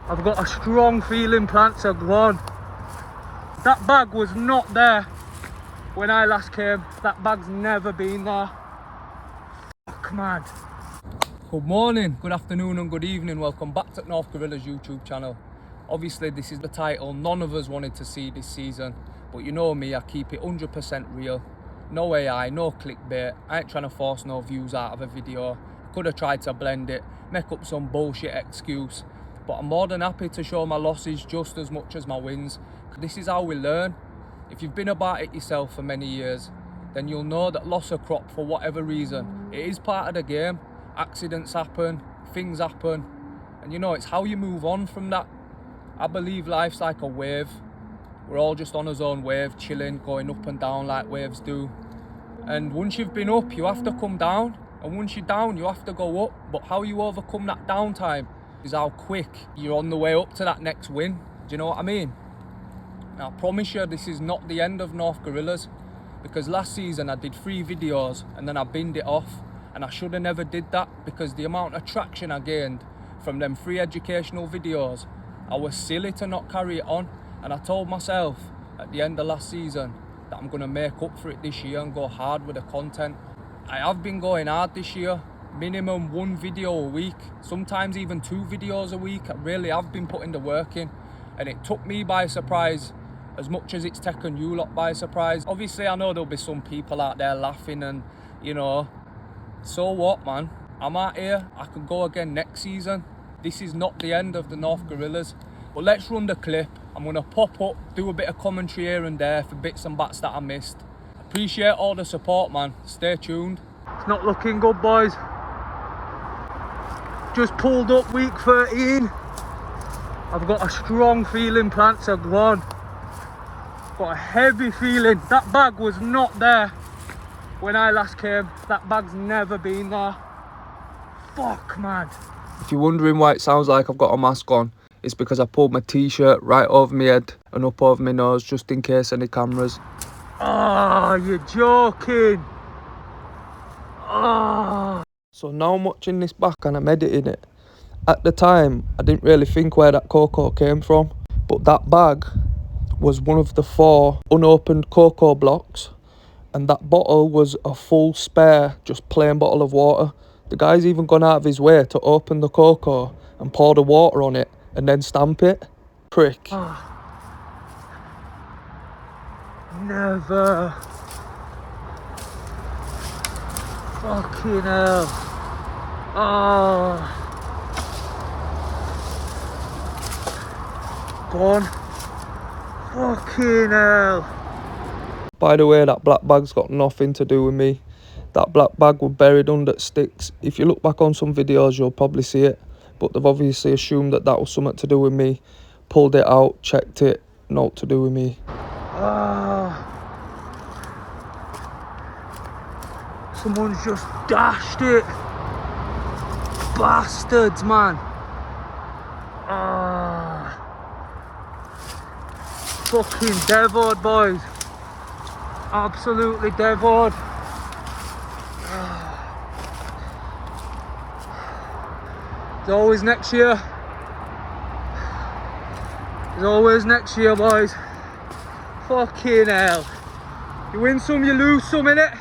I've got a strong feeling plants are gone. That bag was not there when I last came. That bag's never been there. Fuck, man. Good morning, good afternoon and good evening. Welcome back to North Guerillas YouTube channel. Obviously this is the title none of us wanted to see this season, but you know me, I keep it 100% real. No AI, no clickbait. I ain't trying to force no views out of a video. Could have tried to blend it, make up some bullshit excuse, but I'm more than happy to show my losses just as much as my wins. This is how we learn. If you've been about it yourself for many years, then you'll know that loss of crop for whatever reason, it is part of the game. Accidents happen, things happen, and you know, it's how you move on from that. I believe life's like a wave. We're all just on our own wave, chilling, going up and down like waves do. And once you've been up, you have to come down. And once you're down, you have to go up. But how you overcome that downtime is how quick you're on the way up to that next win. Do you know what I mean? Now, I promise you, this is not the end of North Guerillas. Because last season I did 3 videos and then I binned it off. And I should have never did that, because the amount of traction I gained from them 3 educational videos, I was silly to not carry it on. And I told myself at the end of last season that I'm going to make up for it this year and go hard with the content. I have been going hard this year, minimum 1 video a week, sometimes even 2 videos a week. I really have been putting the work in, and it took me by surprise as much as it's taken you lot by surprise. Obviously I know there'll be some people out there laughing and, you know, so what, man? I'm out here, I can go again next season. This is not the end of the North Guerillas. But let's run the clip. I'm going to pop up, do a bit of commentary here and there for bits and bats that I missed. Appreciate all the support, man. Stay tuned. It's not looking good, boys. Just pulled up week 13. I've got a strong feeling plants are gone. Got a heavy feeling. That bag was not there when I last came. That bag's never been there. Fuck, man. If you're wondering why it sounds like I've got a mask on, it's because I pulled my t-shirt right over my head and up over my nose just in case any cameras. Oh, you're joking. Oh. So now I'm watching this back and I'm editing it. At the time, I didn't really think where that cocoa came from, but that bag was one of the 4 unopened cocoa blocks, and that bottle was a full spare, just plain bottle of water. The guy's even gone out of his way to open the cocoa and pour the water on it and then stamp it. Prick. Oh. Never. Fucking hell. Oh. Gone. Fucking hell. By the way, that black bag's got nothing to do with me. That black bag was buried under sticks. If you look back on some videos, you'll probably see it. But they've obviously assumed that that was something to do with me. Pulled it out, checked it, not to do with me. Someone's just dashed it. Bastards, man. Fucking devoured, boys. Absolutely devoured. It's always next year. It's always next year, boys. Fucking hell. You win some, you lose some, innit?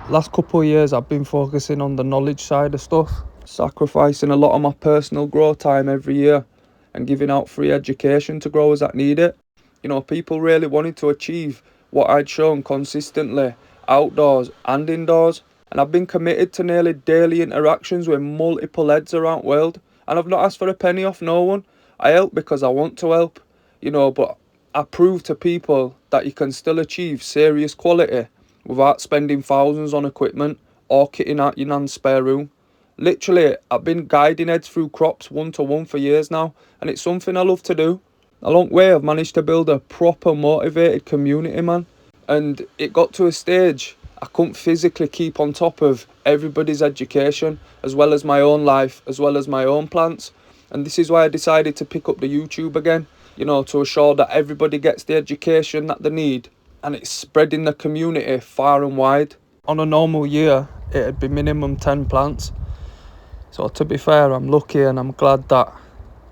Last couple of years I've been focusing on the knowledge side of stuff, sacrificing a lot of my personal growth time every year and giving out free education to growers that need it. You know, people really wanted to achieve what I'd shown consistently, outdoors and indoors. And I've been committed to nearly daily interactions with multiple heads around the world. And I've not asked for a penny off no one. I help because I want to help, you know, but I prove to people that you can still achieve serious quality without spending thousands on equipment or kitting out your nan's spare room. Literally, I've been guiding heads through crops 1-to-1 for years now, and it's something I love to do. Along the way, I've managed to build a proper motivated community, man. And it got to a stage I couldn't physically keep on top of everybody's education, as well as my own life, as well as my own plants. And this is why I decided to pick up the YouTube again, you know, to assure that everybody gets the education that they need, and it's spreading the community far and wide. On a normal year, it'd be minimum 10 plants. So to be fair, I'm lucky and I'm glad that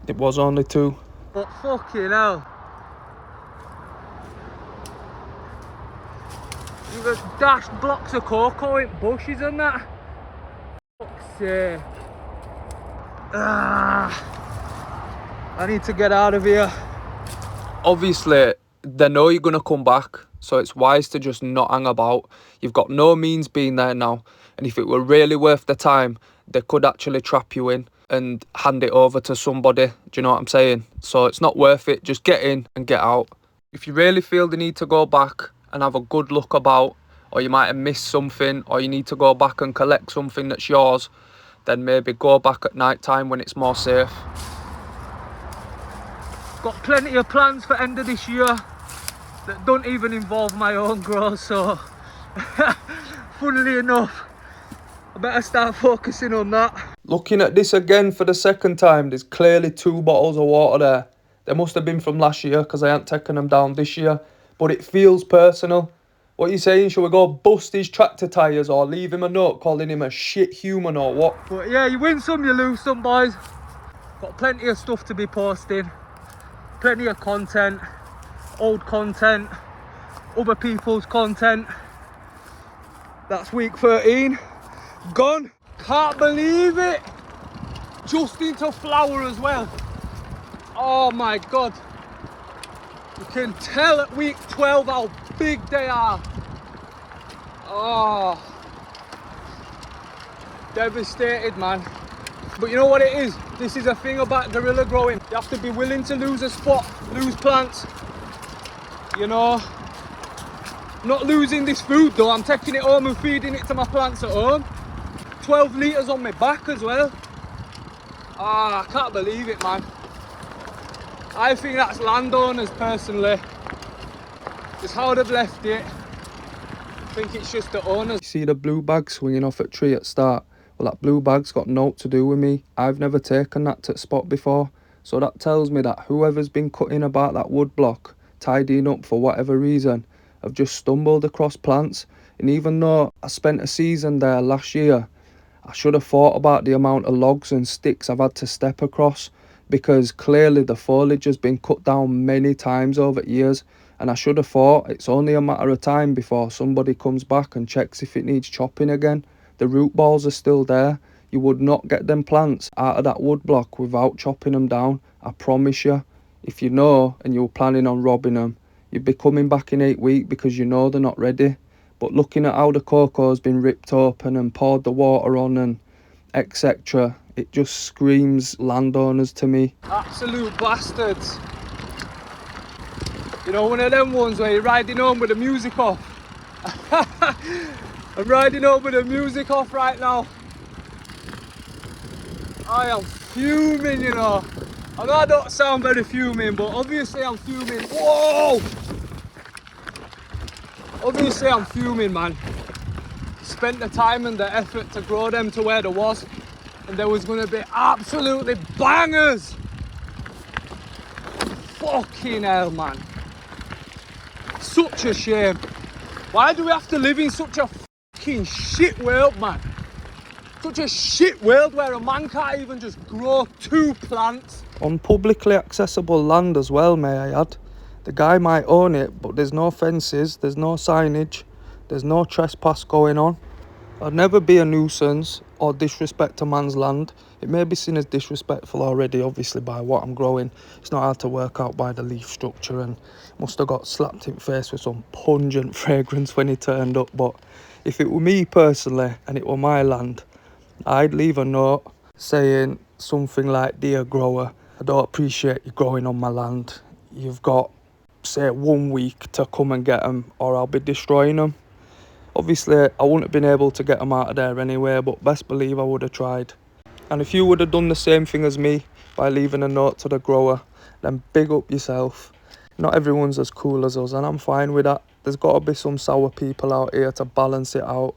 It was only 2. But fucking hell. You got dashed blocks of cocoa in bushes and that. Fuck's sake. I need to get out of here. Obviously, they know you're going to come back, so it's wise to just not hang about. You've got no means being there now, and if it were really worth the time, they could actually trap you in and hand it over to somebody. Do you know what I'm saying? So it's not worth it. Just get in and get out. If you really feel the need to go back and have a good look about, or you might have missed something, or you need to go back and collect something that's yours, then maybe go back at night time when it's more safe. Got plenty of plans for end of this year that don't even involve my own growth, so funnily enough, I better start focusing on that. Looking at this again for the second time, there's clearly 2 bottles of water there. They must have been from last year because I ain't taken them down this year. But it feels personal. What are you saying? Shall we go bust his tractor tyres or leave him a note calling him a shit human or what? But yeah, you win some, you lose some, boys. Got plenty of stuff to be posting. Plenty of content. Old content. Other people's content. That's week 13. Gone. Can't believe it. Just into flower as well. Oh my god. You can tell at week 12 how big they are. Oh. Devastated, man. But you know what it is? This is a thing about guerrilla growing. You have to be willing to lose a spot, lose plants. You know, not losing this food though. I'm taking it home and feeding it to my plants at home. 12 litres on my back as well. I can't believe it, man. I think that's landowners personally. Just how they've left it. I think it's just the owners. You see the blue bag swinging off at tree at start? Well, that blue bag's got naught to do with me. I've never taken that to spot before. So that tells me that whoever's been cutting about that wood block, tidying up for whatever reason, have just stumbled across plants. And even though I spent a season there last year, I should have thought about the amount of logs and sticks I've had to step across, because clearly the foliage has been cut down many times over years, and I should have thought it's only a matter of time before somebody comes back and checks if it needs chopping again. The root balls are still there. You would not get them plants out of that wood block without chopping them down, I promise you. If you know and you're planning on robbing them, you'd be coming back in 8 weeks because you know they're not ready. But looking at how the cocoa's been ripped open and poured the water on and etc., it just screams landowners to me. Absolute bastards. You know, one of them ones where you're riding home with the music off. I'm riding home with the music off right now. I am fuming, you know. I know I don't sound very fuming, but obviously I'm fuming. Whoa! Obviously I'm fuming, man. Spent the time and the effort to grow them to where there was, and there was going to be absolutely bangers. Fucking hell, man. Such a shame. Why do we have to live in such a fucking shit world, man? Such a shit world where a man can't even just grow 2 plants. On publicly accessible land as well, may I add. The guy might own it, but there's no fences, there's no signage, there's no trespass going on. I'd never be a nuisance or disrespect a man's land. It may be seen as disrespectful already, obviously, by what I'm growing. It's not hard to work out by the leaf structure, and must have got slapped in the face with some pungent fragrance when he turned up. But if it were me personally and it were my land, I'd leave a note saying something like, "Dear grower, I don't appreciate you growing on my land. You've got, say, 1 week to come and get them, or I'll be destroying them." Obviously, I wouldn't have been able to get them out of there anyway, but best believe I would have tried. And if you would have done the same thing as me by leaving a note to the grower, then big up yourself. Not everyone's as cool as us, and I'm fine with that. There's got to be some sour people out here to balance it out.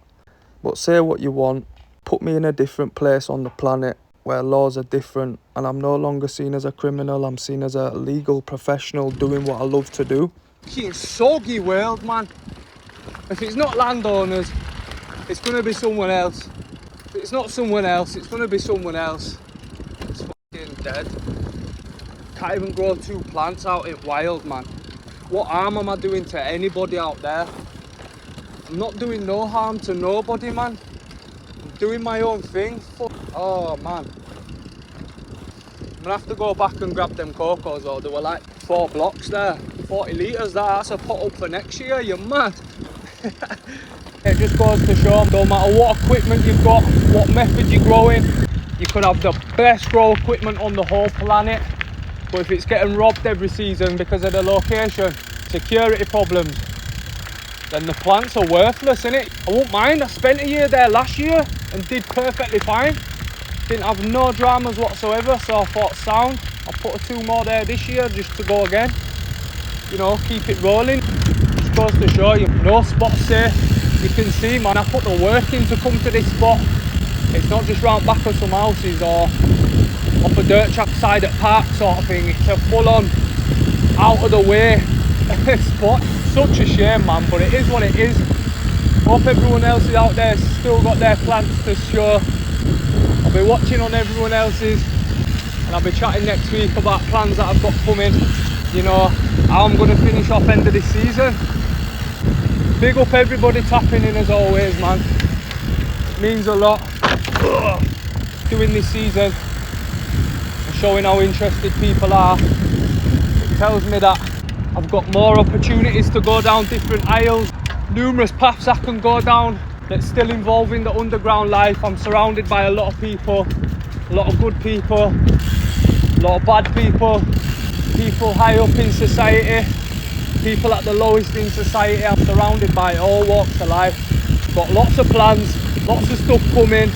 But say what you want, put me in a different place on the planet where laws are different, and I'm no longer seen as a criminal, I'm seen as a legal professional doing what I love to do. Fucking soggy world, man. If it's not landowners, it's going to be someone else. If it's not someone else, it's going to be someone else. It's fucking dead. Can't even grow 2 plants out in wild, man. What harm am I doing to anybody out there? I'm not doing no harm to nobody, man. I'm doing my own thing. Oh, man. I'm gonna have to go back and grab them cocos, though. There were like 4 blocks there. 40 litres, that's a pot up for next year. You're mad. It just goes to show, no matter what equipment you've got, what method you're growing, you could have the best grow equipment on the whole planet, but if it's getting robbed every season because of the location, security problems, then the plants are worthless, innit? I won't mind. I spent a year there last year and did perfectly fine. Didn't have no dramas whatsoever, so I thought sound. I put 2 more there this year just to go again. You know, keep it rolling. Just goes to show you, no spot's safe. You can see, man, I put the work in to come to this spot. It's not just round back of some houses or off a dirt track side at park sort of thing. It's a full-on, out of the way spot. Such a shame, man, but it is what it is. Hope everyone else is out there still got their plants to show. I'll be watching on everyone else's, and I'll be chatting next week about plans that I've got coming. You know, how I'm going to finish off end of this season. Big up everybody tapping in as always, man. It means a lot. Doing this season and showing how interested people are. It tells me that I've got more opportunities to go down different aisles. Numerous paths I can go down that's still involving the underground life. I'm surrounded by a lot of people, a lot of good people, a lot of bad people, people high up in society, people at the lowest in society. I'm surrounded by all walks of life. Got lots of plans, lots of stuff coming.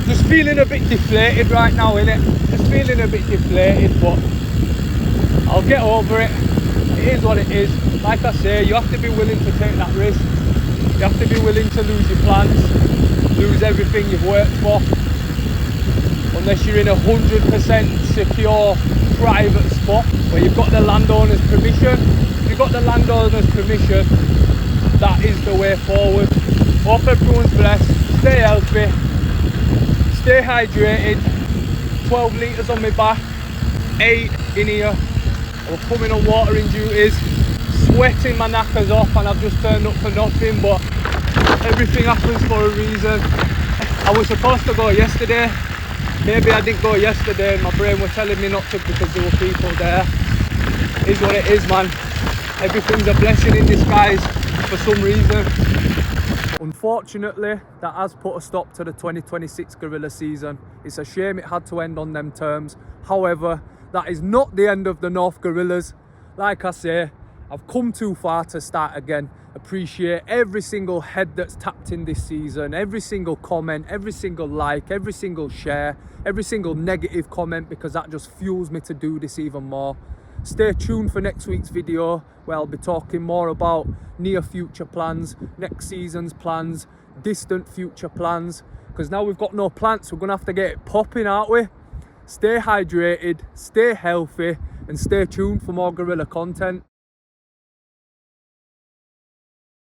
Just feeling a bit deflated right now, innit? Just feeling a bit deflated, but I'll get over it. It is what it is. Like I say, you have to be willing to take that risk. You have to be willing to lose your plans, lose everything you've worked for. Unless you're in 100% secure private spot where you've got the landowner's permission. If you've got the landowner's permission, that is the way forward. Hope everyone's blessed, stay healthy, stay hydrated. 12 litres on my back, 8 in here. I was coming on watering duties, sweating my knackers off, and I've just turned up for nothing, but everything happens for a reason. I was supposed to go yesterday. Maybe I didn't go yesterday. My brain was telling me not to because there were people there. It is what it is, man. Everything's a blessing in disguise for some reason. Unfortunately, that has put a stop to the 2026 Guerrilla season. It's a shame it had to end on them terms. However, that is not the end of the North Guerillas. Like I say, I've come too far to start again. Appreciate every single head that's tapped in this season, every single comment, every single like, every single share, every single negative comment, because that just fuels me to do this even more. Stay tuned for next week's video where I'll be talking more about near future plans, next season's plans, distant future plans, because now we've got no plants, we're gonna have to get it popping, aren't we? Stay hydrated, stay healthy, and stay tuned for more Guerrilla content.